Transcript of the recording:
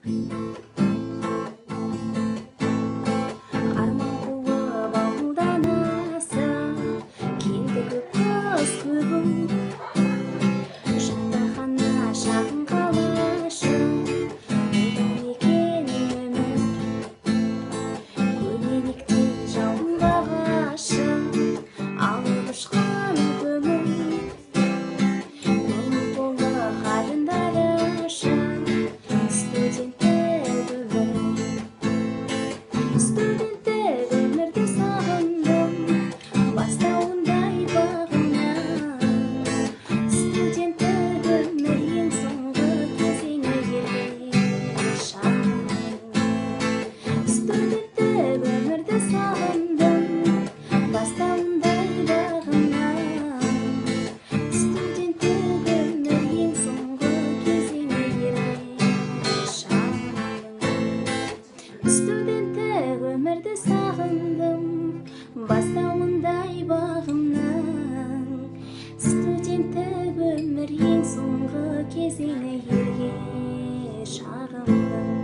Арман қуып ауылдан асып, келді көп қыз көбің. Жатақхана шағын қалашық, болдың екен өмір. Көлменекте жауынға ғашық, алып ұшқан көңіл. Көңіл толы қарындары үшін студенттік өмір. Студенттік өмірді сағындым, бастауындай бағымнан. Студенттік өмір ең соңғы кезеңі келген шағым. Студенттік өмірді сағындым, бастауындай бағымнан. Студенттік өмір ең соңғы кезеңі келген шағым. Студенттік өмірді сағындым, бастауындай бағымнан. Студенттік өмір ең соңғы кезеңі елге шағымның.